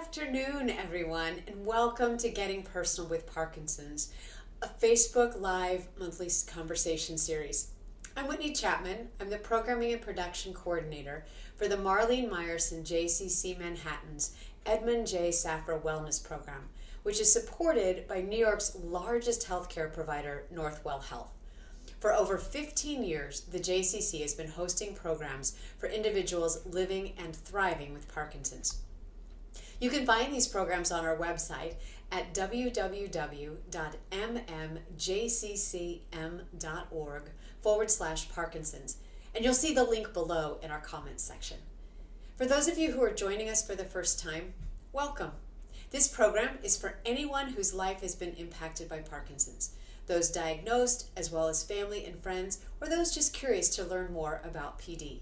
afternoon, everyone, and welcome to Getting Personal with Parkinson's, a Facebook Live monthly conversation series. I'm Whitney Chapman. I'm the Programming and Production Coordinator for the Marlene Meyerson JCC Manhattan's Edmund J. Safra Wellness Program, which is supported by New York's largest healthcare provider, Northwell Health. For over 15 years, the JCC has been hosting programs for individuals living and thriving with Parkinson's. You can find these programs on our website at www.mmjccm.org/Parkinson's, and you'll see the link below in our comments section. For those of you who are joining us for the first time, welcome. This program is for anyone whose life has been impacted by Parkinson's, those diagnosed, as well as family and friends, or those just curious to learn more about PD.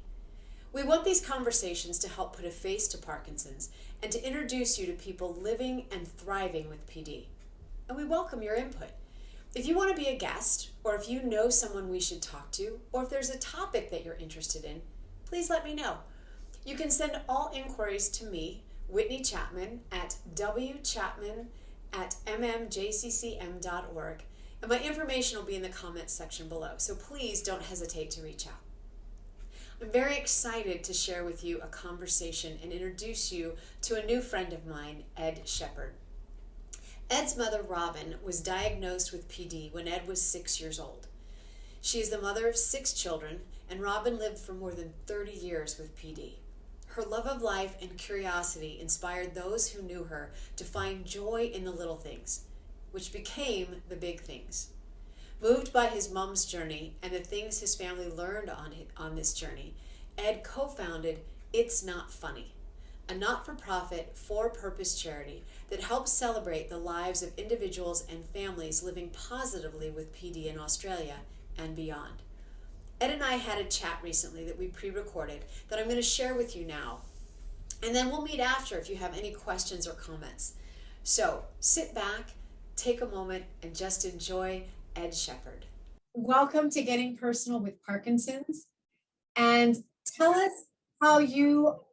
We want these conversations to help put a face to Parkinson's and to introduce you to people living and thriving with PD. And we welcome your input. If you want to be a guest, or if you know someone we should talk to, or if there's a topic that you're interested in, please let me know. You can send all inquiries to me, Whitney Chapman, at wchapman@mmjccm.org, and my information will be in the comments section below, so please don't hesitate to reach out. I'm very excited to share with you a conversation and introduce you to a new friend of mine, Ed Shepard. Ed's mother, Robyn, was diagnosed with PD when Ed was 6 years old. She is the mother of 6 children, and Robyn lived for more than 30 years with PD. Her love of life and curiosity inspired those who knew her to find joy in the little things, which became the big things. Moved by his mom's journey and the things his family learned on this journey, Ed co-founded It's Not Funny, a not-for-profit, for-purpose charity that helps celebrate the lives of individuals and families living positively with PD in Australia and beyond. Ed and I had a chat recently that we pre-recorded that I'm going to share with you now, and then we'll meet after if you have any questions or comments. So sit back, take a moment, and just enjoy Ed Shepard. Welcome to Getting Personal with Parkinson's, and tell us how you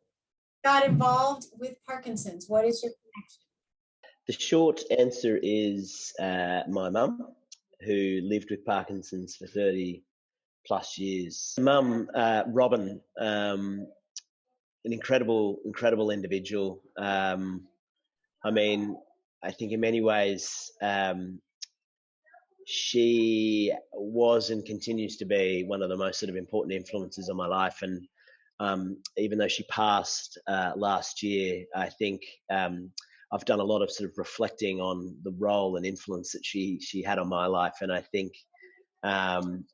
got involved with Parkinson's. What is your connection? The short answer is my mum, who lived with Parkinson's for 30 plus years. Mum, Robyn, an incredible individual. I think in many ways, she was and continues to be one of the most sort of important influences on my life. And even though she passed last year, I think I've done a lot of sort of reflecting on the role and influence that she had on my life. And I think, and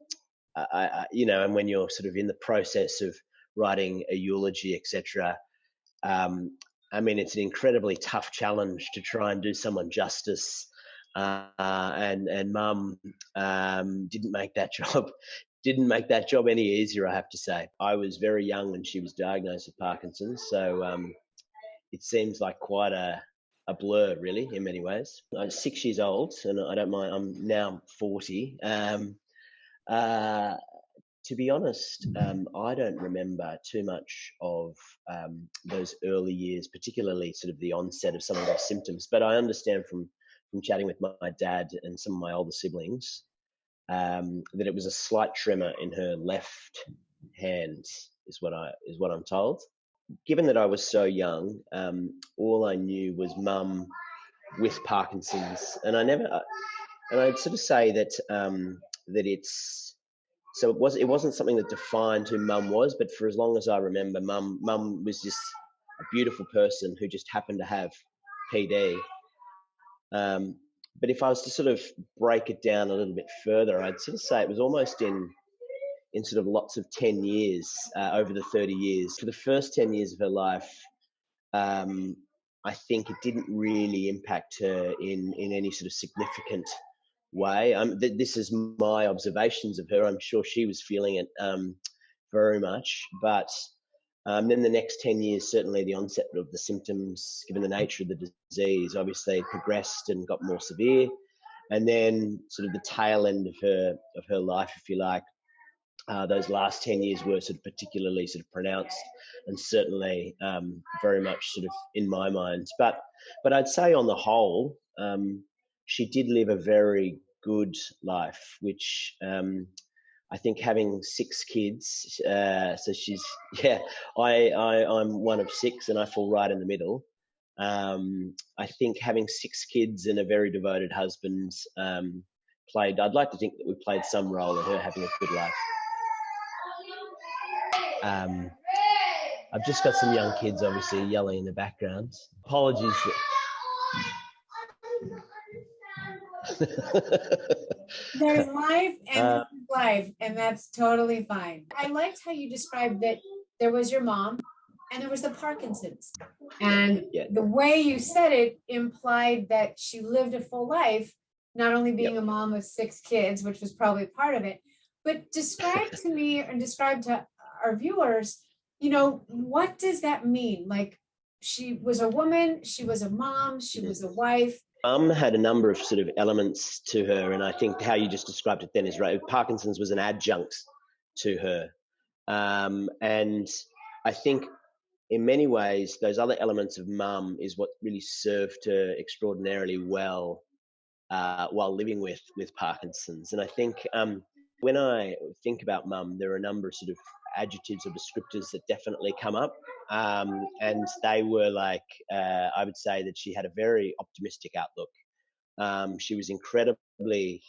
when you're sort of in the process of writing a eulogy, etc., it's an incredibly tough challenge to try and do someone justice. And Mum didn't make that job any easier, I have to say. I was very young when she was diagnosed with Parkinson's, so it seems like quite a blur, really, in many ways. I was 6 years old, and I don't mind. I'm now 40. To be honest, I don't remember too much of those early years, particularly sort of the onset of some of those symptoms. But I understand from chatting with my dad and some of my older siblings, that it was a slight tremor in her left hand, is what I'm told. Given that I was so young, all I knew was Mum with Parkinson's, and I'd sort of say that it wasn't something that defined who Mum was, but for as long as I remember, Mum was just a beautiful person who just happened to have PD. But if I was to sort of break it down a little bit further, I'd sort of say it was almost in sort of lots of 10 years over the 30 years. For the first 10 years of her life, I think it didn't really impact her in any sort of significant way. This is my observations of her. I'm sure she was feeling it very much, but then the next 10 years, certainly the onset of the symptoms, given the nature of the disease, obviously progressed and got more severe. And then sort of the tail end of her life, if you like, those last 10 years were sort of particularly sort of pronounced, and certainly very much sort of in my mind. But I'd say on the whole, she did live a very good life, which I think having 6 kids, so she's, yeah, I'm one of 6 and I fall right in the middle. I think having 6 kids and a very devoted husband I'd like to think that we played some role in her having a good life. I've just got some young kids obviously yelling in the background. Apologies. That is live and live, and that's totally fine. I liked how you described that there was your mom and there was the Parkinson's. And the way you said it implied that she lived a full life, not only being a mom of 6 kids, which was probably part of it, but describe to me and describe to our viewers, what does that mean? Like, she was a woman, she was a mom, she was a wife. Mum had a number of sort of elements to her, and I think how you just described it then is right. Parkinson's was an adjunct to her. And I think in many ways, those other elements of mum is what really served her extraordinarily well while living with Parkinson's. And I think when I think about mum, there are a number of sort of adjectives or descriptors that definitely come up. And they were like, I would say that she had a very optimistic outlook. She was incredibly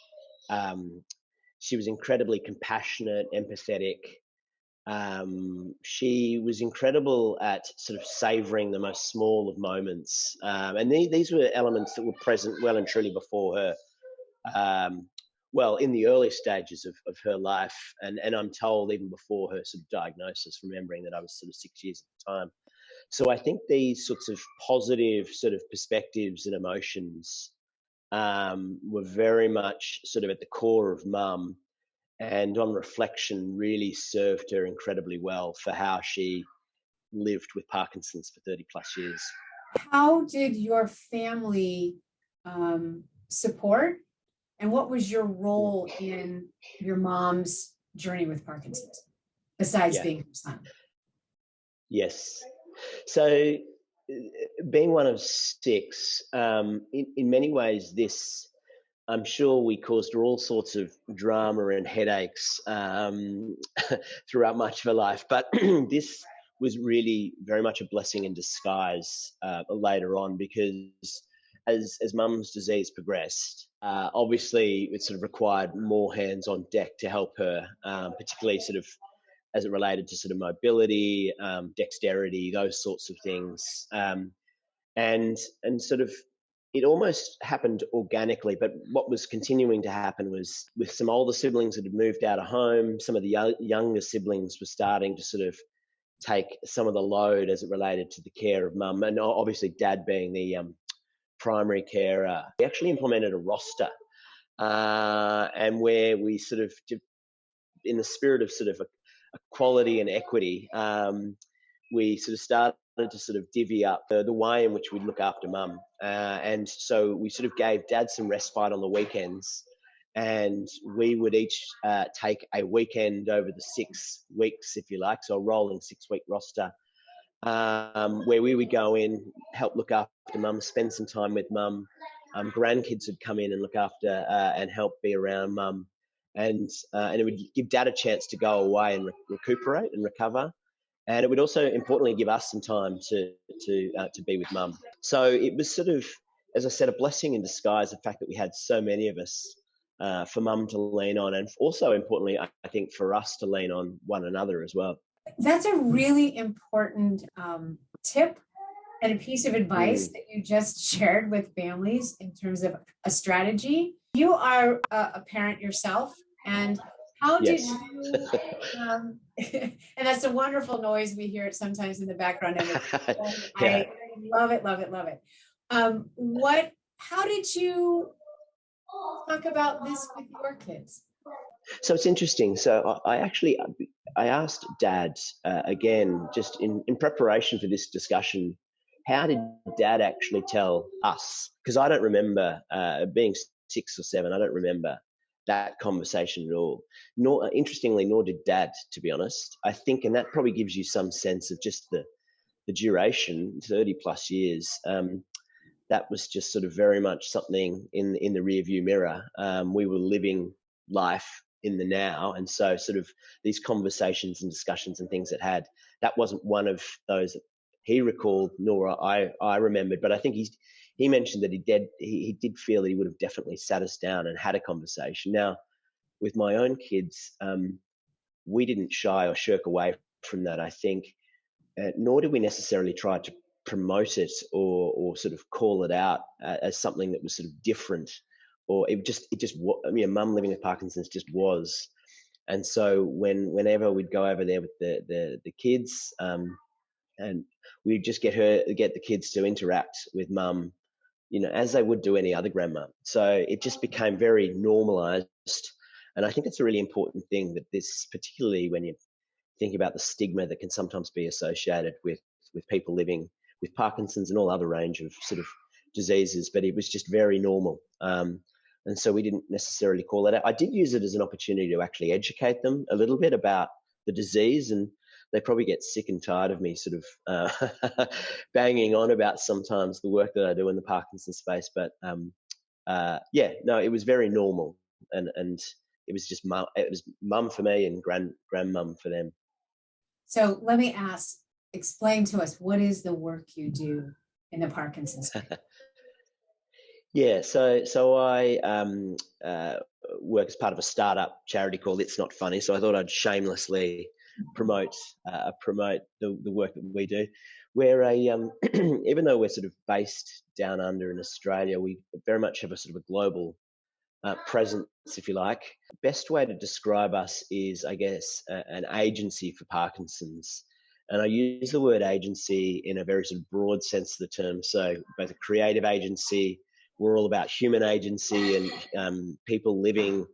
compassionate, empathetic. She was incredible at sort of savouring the most small of moments. And these were elements that were present well and truly before her. Well, in the early stages of her life, and I'm told even before her sort of diagnosis, remembering that I was sort of 6 years at the time. So I think these sorts of positive sort of perspectives and emotions were very much sort of at the core of mum, and on reflection really served her incredibly well for how she lived with Parkinson's for 30 plus years. How did your family support, and what was your role in your mom's journey with Parkinson's, besides being her son? Yes. So being one of 6, in many ways, this, I'm sure we caused her all sorts of drama and headaches throughout much of her life. But this was really very much a blessing in disguise later on, because as mum's disease progressed, obviously it sort of required more hands on deck to help her, particularly sort of as it related to sort of mobility, dexterity, those sorts of things. And sort of it almost happened organically, but what was continuing to happen was with some older siblings that had moved out of home, some of the younger siblings were starting to sort of take some of the load as it related to the care of mum, and obviously dad being the primary carer. We actually implemented a roster, and where we sort of, in the spirit of sort of equality and equity, we sort of started to sort of divvy up the way in which we'd look after mum. And so we sort of gave dad some respite on the weekends, and we would each take a weekend over the 6 weeks, if you like, so a rolling 6-week roster, where we would go in, help look after mum, spend some time with mum. Grandkids would come in and look after and help be around mum. And it would give dad a chance to go away and recuperate and recover. And it would also importantly give us some time to be with mum. So it was sort of, as I said, a blessing in disguise, the fact that we had so many of us for mum to lean on, and also importantly, I think for us to lean on one another as well. That's a really important tip and a piece of advice that you just shared with families in terms of a strategy. You are a parent yourself, and how did you, and that's a wonderful noise. We hear it sometimes in the background. I love it, love it, love it. How did you talk about this with your kids? So it's interesting. So I asked dad again, just in preparation for this discussion, how did dad actually tell us? Because I don't remember being 6 or 7. I don't remember that conversation at all. Nor, interestingly, nor did Dad, to be honest. I think, and that probably gives you some sense of just the duration, 30 plus years. That was just sort of very much something in the rear view mirror. We were living life in the now, and so sort of these conversations and discussions and things that wasn't one of those that he recalled, nor I remembered. But I think he mentioned that he did feel that he would have definitely sat us down and had a conversation. Now, with my own kids, we didn't shy or shirk away from that, I think, nor did we necessarily try to promote it or sort of call it out as something that was sort of different, or it just mum living with Parkinson's just was. And so whenever we'd go over there with the kids, and we'd just get the kids to interact with mum, as they would do any other grandma. So it just became very normalized. And I think it's a really important thing that this, particularly when you think about the stigma that can sometimes be associated with people living with Parkinson's and all other range of sort of diseases, but it was just very normal. And so we didn't necessarily call it out. I did use it as an opportunity to actually educate them a little bit about the disease, and they probably get sick and tired of me sort of banging on about sometimes the work that I do in the Parkinson space. But it was very normal, and it was just mum for me and grandmum for them. So let me explain to us, what is the work you do in the Parkinson's space? Yeah, so I work as part of a startup charity called It's Not Funny. So I thought I'd shamelessly promote the work that we do. We're even though we're sort of based down under in Australia, we very much have a sort of a global presence, if you like. Best way to describe us is, I guess, an agency for Parkinson's. And I use the word agency in a very sort of broad sense of the term. So both a creative agency, we're all about human agency and people living,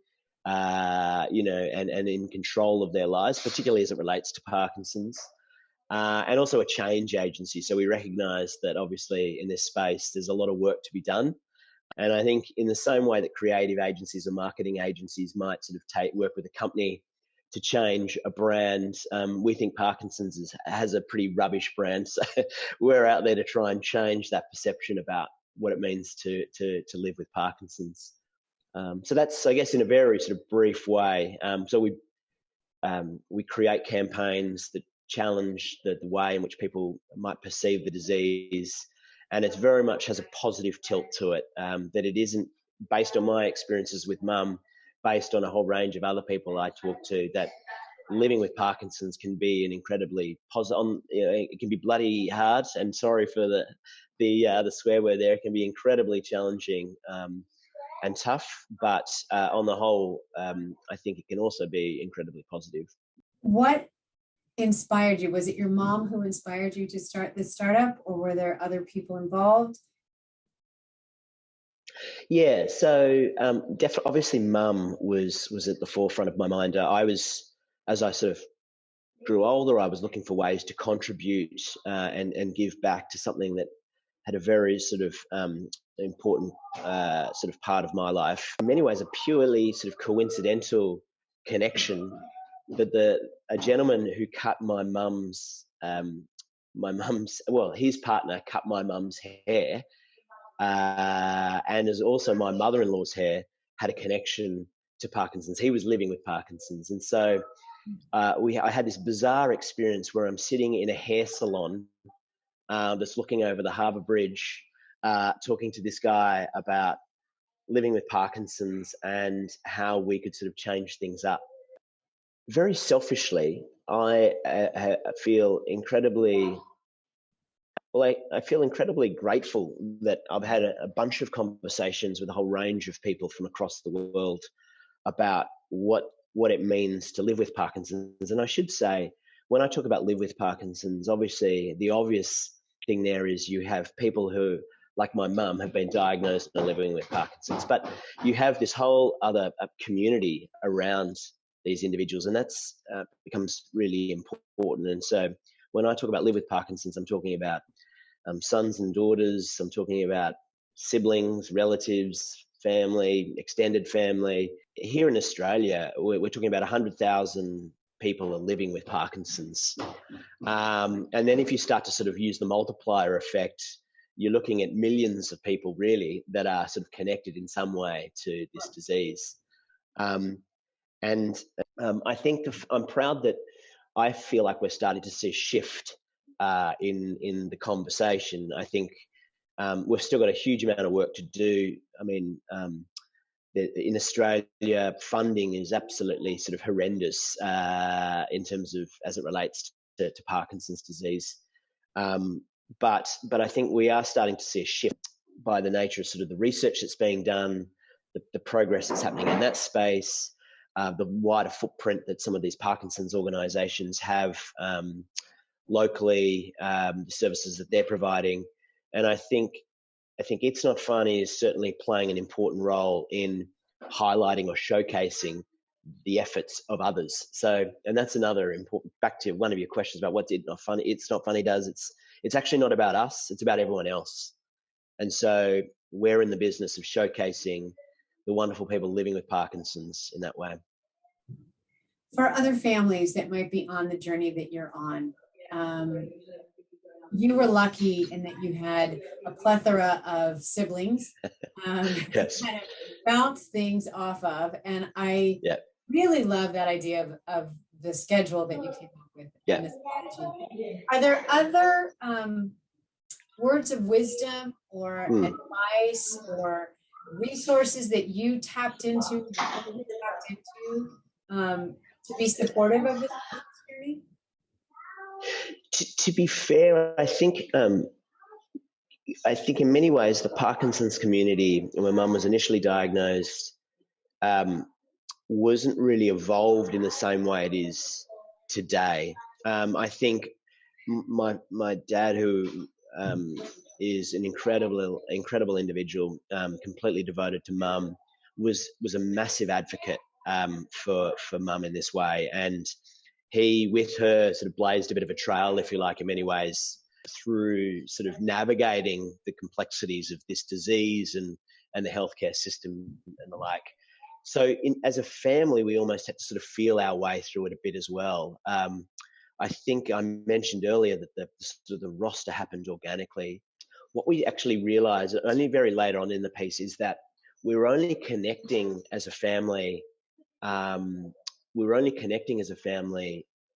and in control of their lives, particularly as it relates to Parkinson's. And also a change agency. So we recognize that obviously in this space, there's a lot of work to be done. And I think in the same way that creative agencies or marketing agencies might sort of work with a company to change a brand, we think Parkinson's has a pretty rubbish brand. So we're out there to try and change that perception about what it means to live with Parkinson's. So that's, I guess, in a very sort of brief way. So we create campaigns that challenge the way in which people might perceive the disease. And it very much has a positive tilt to it, that it isn't based on my experiences with mum, based on a whole range of other people I talk to, that living with Parkinson's can be an incredibly positive, it can be bloody hard, and sorry for the swear word there, it can be incredibly challenging and tough, but on the whole, I think it can also be incredibly positive. What inspired you? Was it your mom who inspired you to start this startup, or were there other people involved? Yeah, so obviously mum was at the forefront of my mind. As I sort of grew older, I was looking for ways to contribute and give back to something that had a very sort of important sort of part of my life. In many ways, a purely sort of coincidental connection. But a gentleman who cut my mum's, his partner cut my mum's hair, and as also my mother-in-law's hair had a connection to Parkinson's. He was living with Parkinson's, and so I had this bizarre experience where I'm sitting in a hair salon that's looking over the Harbour Bridge, talking to this guy about living with Parkinson's and how we could sort of change things up. Very selfishly, I feel incredibly grateful that I've had a bunch of conversations with a whole range of people from across the world about what it means to live with Parkinson's. And I should say, when I talk about live with Parkinson's, obviously the obvious thing there is you have people who, like my mum, have been diagnosed and are living with Parkinson's, but you have this whole other community around these individuals, and that's becomes really important. And so when I talk about live with Parkinson's, I'm talking about sons and daughters, I'm talking about siblings, relatives, family, extended family. Here in Australia, we're talking about 100,000 people are living with Parkinson's. And then if you start to sort of use the multiplier effect, you're looking at millions of people really that are sort of connected in some way to this disease. I think I'm proud that I feel like we're starting to see a shift in the conversation. I think we've still got a huge amount of work to do. I mean, in Australia, funding is absolutely sort of horrendous in terms of as it relates to Parkinson's disease. But I think we are starting to see a shift by the nature of sort of the research that's being done, the progress that's happening in that space, the wider footprint that some of these Parkinson's organisations have locally, the services that they're providing. And I think It's Not Funny is certainly playing an important role in highlighting or showcasing the efforts of others. So, and that's another important, back to one of your questions about what It's Not Funny does. It's actually not about us, it's about everyone else. And so we're in the business of showcasing the wonderful people living with Parkinson's in that way. For other families that might be on the journey that you're on, you were lucky in that you had a plethora of siblings Yes. kind of bounce things off of. And I really love that idea of the schedule that you came up with. Yeah. And the strategy. Are there other words of wisdom or advice or resources that you tapped into to be supportive of this journey? To be fair, I think in many ways the Parkinson's community, when Mum was initially diagnosed, wasn't really evolved in the same way it is today. I think my dad, who is an incredible individual, completely devoted to Mum, was a massive advocate for Mum in this way, and he, with her, sort of blazed a bit of a trail, if you like, in many ways, through sort of navigating the complexities of this disease and the healthcare system and the like. So as a family, we almost had to sort of feel our way through it a bit as well. I think I mentioned earlier that the roster happened organically. What we actually realized only very later on in the piece is that we were only connecting as a family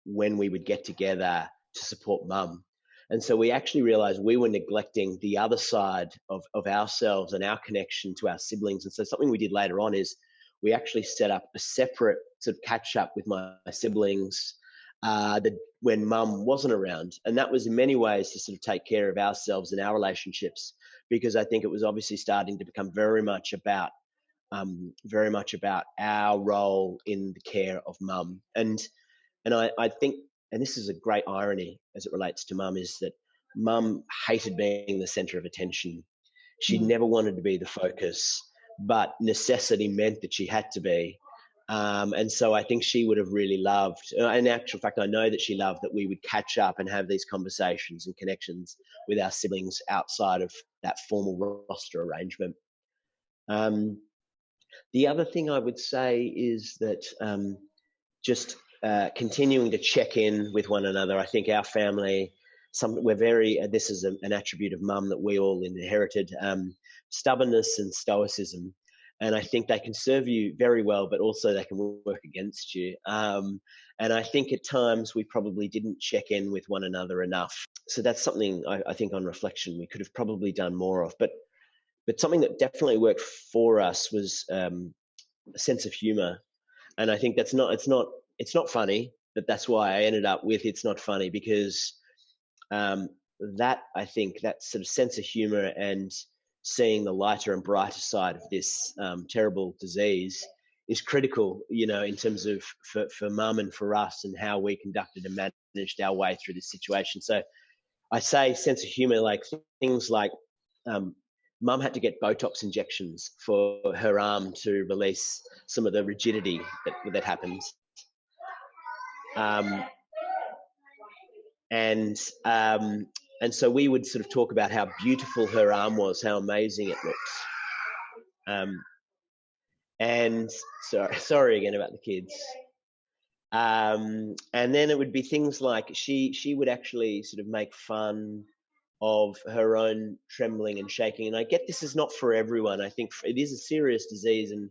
when we would get together to support Mum. And so we actually realized we were neglecting the other side of ourselves and our connection to our siblings. And so something we did later on is we actually set up a separate sort of catch up with my siblings when Mum wasn't around. And that was in many ways to sort of take care of ourselves and our relationships, because I think it was obviously starting to become very much about our role in the care of Mum. And I think, and this is a great irony as it relates to Mum, is that Mum hated being the center of attention. She never wanted to be the focus, but necessity meant that she had to be. And so I think she would have really loved, in actual fact, I know that she loved that we would catch up and have these conversations and connections with our siblings outside of that formal roster arrangement. The other thing I would say is that just continuing to check in with one another. I think our family, this is an attribute of Mum that we all inherited, stubbornness and stoicism. And I think they can serve you very well, but also they can work against you. And I think at times we probably didn't check in with one another enough. So that's something I think on reflection we could have probably done more of. But something that definitely worked for us was a sense of humor. And I think it's not funny, but that's why I ended up with It's Not Funny, because that sort of sense of humor and seeing the lighter and brighter side of this terrible disease is critical, in terms of for Mum and for us and how we conducted and managed our way through this situation. So I say sense of humor, like things like Mum had to get Botox injections for her arm to release some of the rigidity that happens. And so we would sort of talk about how beautiful her arm was, how amazing it looks. And sorry again about the kids. And then it would be things like she would actually sort of make fun of her own trembling and shaking. And I get this is not for everyone. I think it is a serious disease, and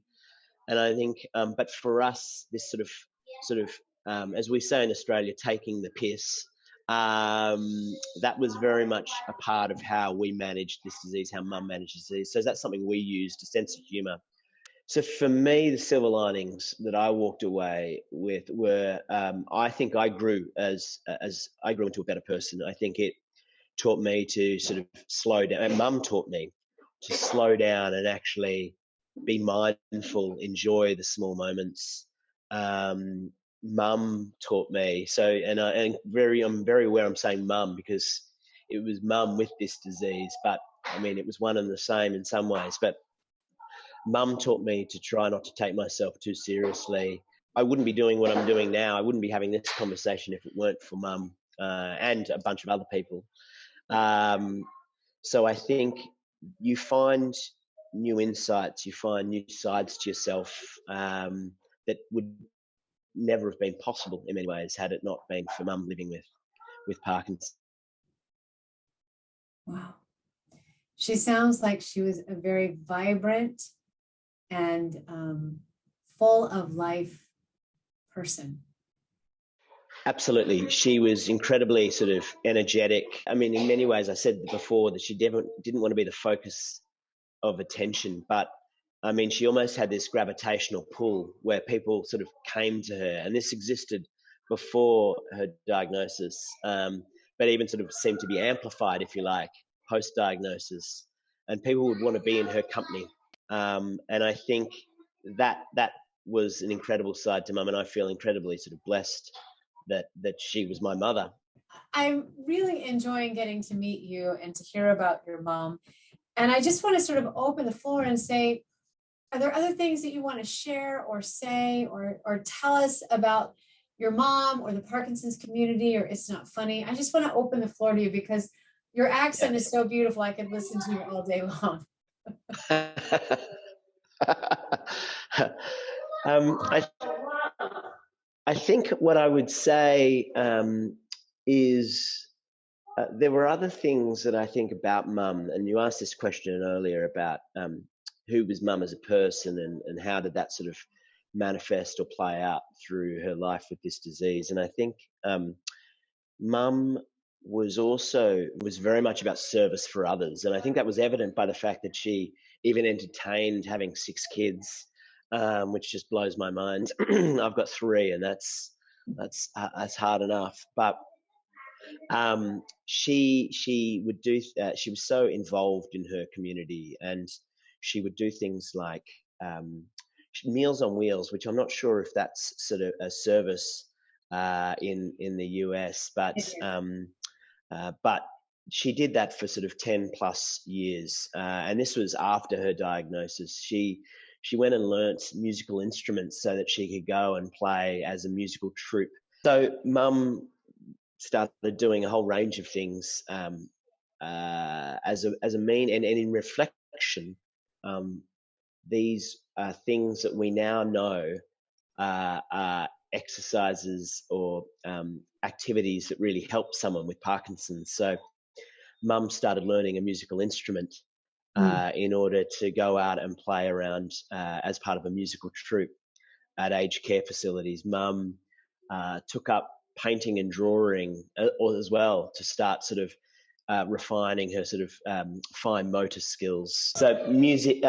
I think, but for us, this sort of, as we say in Australia, taking the piss. That was very much a part of how we managed this disease, how Mum managed this disease. So that's something we used, a sense of humour. So for me, the silver linings that I walked away with were, I think I grew as I grew into a better person. I think it taught me to sort of slow down, and Mum taught me to slow down and actually be mindful, enjoy the small moments. Mum taught me so, and I'm very aware I'm saying Mum because it was Mum with this disease, but I mean it was one and the same in some ways, but Mum taught me to try not to take myself too seriously. I wouldn't be doing what I'm doing now. I wouldn't be having this conversation if it weren't for Mum and a bunch of other people. So I think you find new insights, you find new sides to yourself that would never have been possible in many ways had it not been for Mum living with Parkinson. Wow. She sounds like she was a very vibrant and full of life person. Absolutely. She was incredibly sort of energetic. I mean, in many ways, I said before that she didn't want to be the focus of attention, but I mean, she almost had this gravitational pull where people sort of came to her, and this existed before her diagnosis, but even sort of seemed to be amplified, if you like, post-diagnosis, and people would want to be in her company. And I think that was an incredible side to Mum, and I feel incredibly sort of blessed that she was my mother. I'm really enjoying getting to meet you and to hear about your mom. And I just want to sort of open the floor and say, are there other things that you want to share or say or tell us about your mom or the Parkinson's community, or It's Not Funny? I just want to open the floor to you because your accent is so beautiful. I could listen to you all day long. I think what I would say is there were other things that I think about Mum, and you asked this question earlier about who was Mum as a person and how did that sort of manifest or play out through her life with this disease. And I think Mum was very much about service for others, and I think that was evident by the fact that she even entertained having 6 kids, which just blows my mind. I've got 3, and that's hard enough. But she would do. She was so involved in her community, and she would do things like Meals on Wheels, which I'm not sure if that's sort of a service in the US, but she did that for sort of 10 plus years, and this was after her diagnosis. She went and learnt musical instruments so that she could go and play as a musical troupe. So Mum started doing a whole range of things as a mean and in reflection. These are things that we now know are exercises or activities that really help someone with Parkinson's. So Mum started learning a musical instrument in order to go out and play around as part of a musical troupe at aged care facilities. Mum took up painting and drawing as well to start sort of refining her sort of fine motor skills. So music,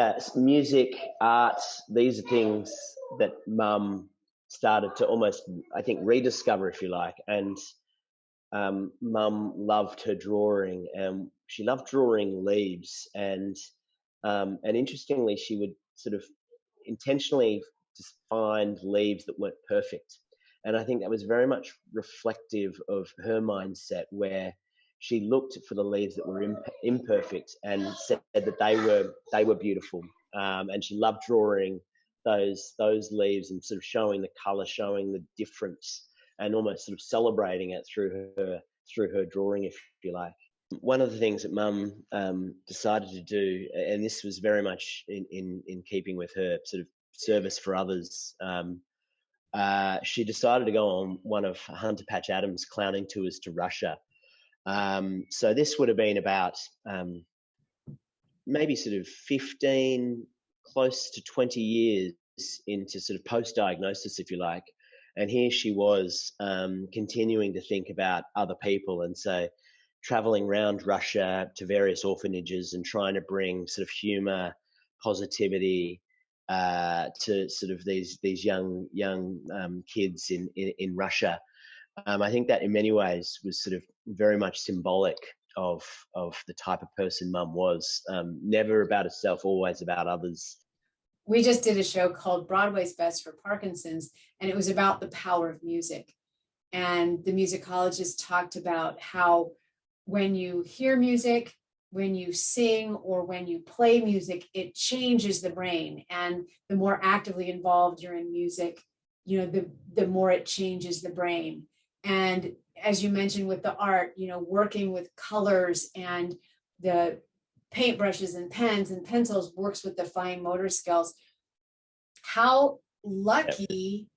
art, these are things that Mum started to almost, I think, rediscover, if you like. And Mum loved her drawing, and she loved drawing leaves. And interestingly, she would sort of intentionally just find leaves that weren't perfect. And I think that was very much reflective of her mindset, where she looked for the leaves that were imperfect and said that they were beautiful. And she loved drawing those leaves and sort of showing the color, showing the difference, and almost sort of celebrating it through her drawing, if you like. one of the things that Mum decided to do, and this was very much in keeping with her sort of service for others, she decided to go on one of Hunter Patch Adams' clowning tours to Russia. So this would have been about maybe sort of 15, close to 20 years into sort of post-diagnosis, if you like. And here she was continuing to think about other people. And so traveling around Russia to various orphanages and trying to bring sort of humor, positivity to sort of these young kids in Russia. I think that in many ways was sort of very much symbolic of the type of person Mum was. Never about herself, always about others. We just did a show called Broadway's Best for Parkinson's, and it was about the power of music. And the musicologist talked about how when you hear music, when you sing, or when you play music, it changes the brain. And the more actively involved you're in music, the more it changes the brain. And as you mentioned with the art, working with colors and the paintbrushes and pens and pencils works with the fine motor skills. How lucky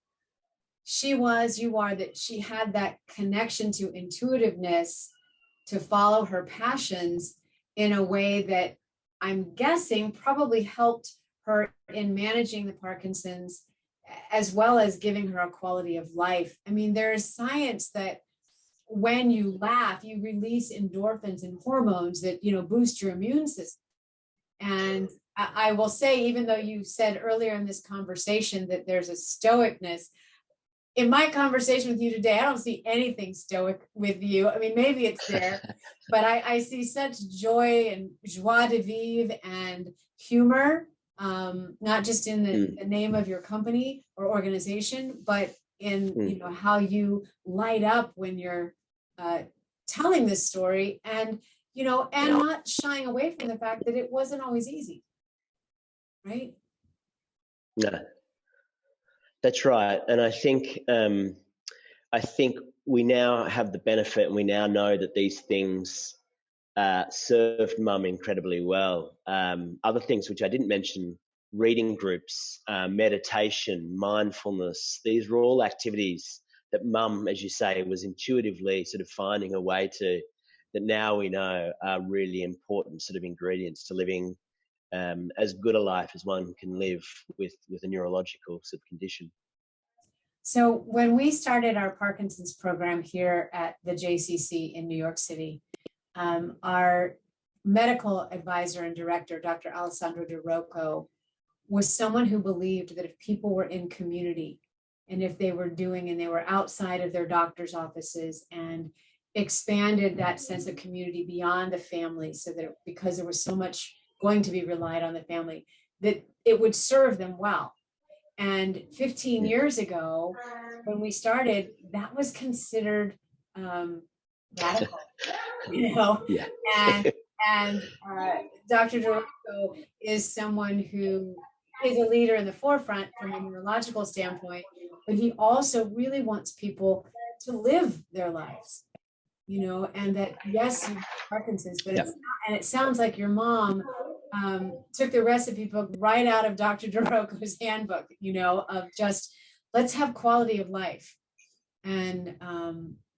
you are that she had that connection to intuitiveness to follow her passions in a way that I'm guessing probably helped her in managing the Parkinson's, as well as giving her a quality of life. I mean, there is science that when you laugh, you release endorphins and hormones that, boost your immune system. And I will say, even though you said earlier in this conversation that there's a stoicness, in my conversation with you today, I don't see anything stoic with you. I mean, maybe it's there, but I see such joy and joie de vivre and humor, not just in the name of your company or organization, but in how you light up when you're telling this story, and not shying away from the fact that it wasn't always easy, right? No, that's right. And I think we now have the benefit, and we now know that these things served Mum incredibly well. Other things which I didn't mention: reading groups, meditation, mindfulness. These were all activities that Mum, as you say, was intuitively sort of finding her way to, that now we know are really important sort of ingredients to living as good a life as one can live with a neurological sort of condition. So when we started our Parkinson's program here at the JCC in New York City, our medical advisor and director, Dr. Alessandro De Rocco, was someone who believed that if people were in community, and if they were outside of their doctor's offices and expanded that sense of community beyond the family, so that because there was so much going to be relied on the family, that it would serve them well. And 15 years ago, when we started, that was considered radical, Yeah. And Dr. De Rocco is someone who is a leader in the forefront from a neurological standpoint, but he also really wants people to live their lives, and that, yes, you have Parkinson's, but and it sounds like your mom took the recipe book right out of Dr. De Rocco's handbook, of just, let's have quality of life. And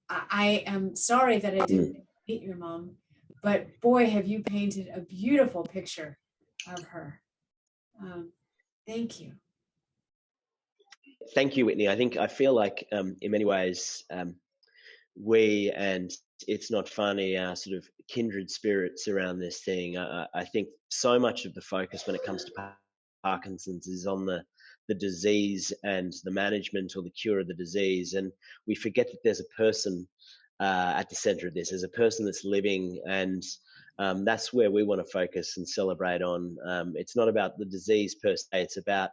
I am sorry that I didn't meet your mom, but boy, have you painted a beautiful picture of her. Thank you. Thank you, Whitney. I feel like in many ways we, and it's not funny, are sort of kindred spirits around this thing. I think so much of the focus when it comes to Parkinson's is on the disease and the management or the cure of the disease, and we forget that there's a person at the center of this. There's a person that's living, and that's where we want to focus and celebrate on. It's not about the disease per se, it's about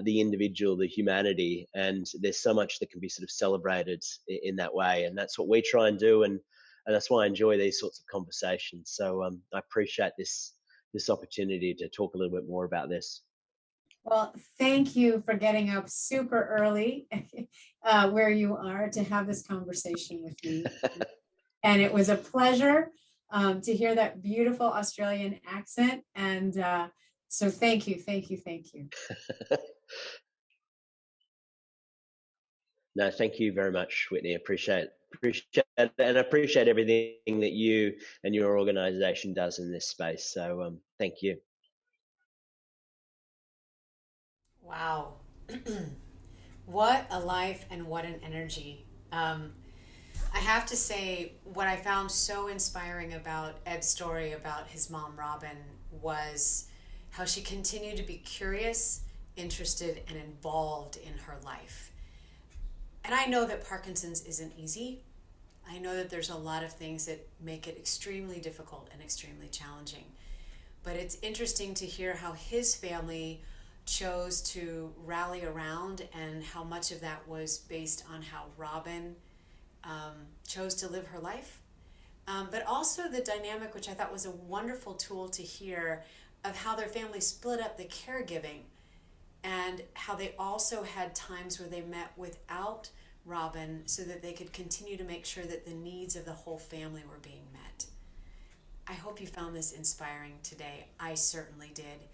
the individual, the humanity, and there's so much that can be sort of celebrated in that way, and that's what we try and do, and that's why I enjoy these sorts of conversations. So I appreciate this opportunity to talk a little bit more about this. Well, thank you for getting up super early where you are to have this conversation with me. And it was a pleasure. to hear that beautiful Australian accent. And so thank you, thank you, thank you. No, thank you very much, Whitney. Appreciate and appreciate everything that you and your organisation does in this space. So thank you. Wow. What a life and what an energy. I have to say, what I found so inspiring about Ed's story about his mom, Robyn, was how she continued to be curious, interested, and involved in her life. And I know that Parkinson's isn't easy. I know that there's a lot of things that make it extremely difficult and extremely challenging. But it's interesting to hear how his family chose to rally around and how much of that was based on how Robyn chose to live her life. But also the dynamic, which I thought was a wonderful tool to hear, of how their family split up the caregiving and how they also had times where they met without Robyn so that they could continue to make sure that the needs of the whole family were being met. I hope you found this inspiring today. I certainly did.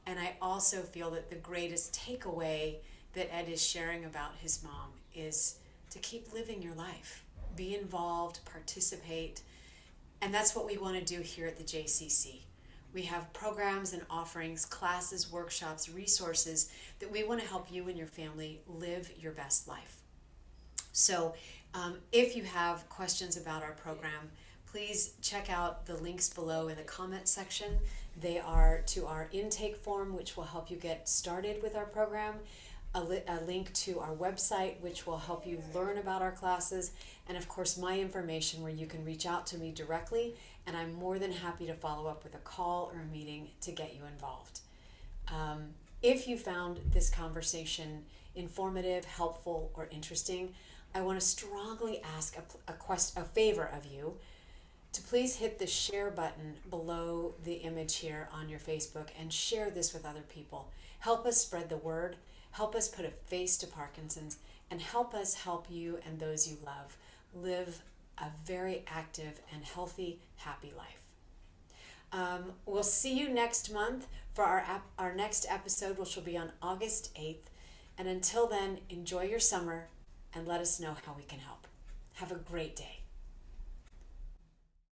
And I also feel that the greatest takeaway that Ed is sharing about his mom is to keep living your life. Be involved, participate. And that's what we want to do here at the JCC. We have programs and offerings, classes, workshops, resources that we want to help you and your family live your best life. So if you have questions about our program, please check out the links below in the comment section. They are to our intake form, which will help you get started with our program, a link to our website, which will help you learn about our classes, and of course my information where you can reach out to me directly, and I'm more than happy to follow up with a call or a meeting to get you involved. If you found this conversation informative, helpful, or interesting, I want to strongly ask a favor of you to please hit the share button below the image here on your Facebook and share this with other people. Help us spread the word, help us put a face to Parkinson's, and help us help you and those you love live a very active and healthy, happy life. We'll see you next month for our next episode, which will be on August 8th. And until then, enjoy your summer and let us know how we can help. Have a great day.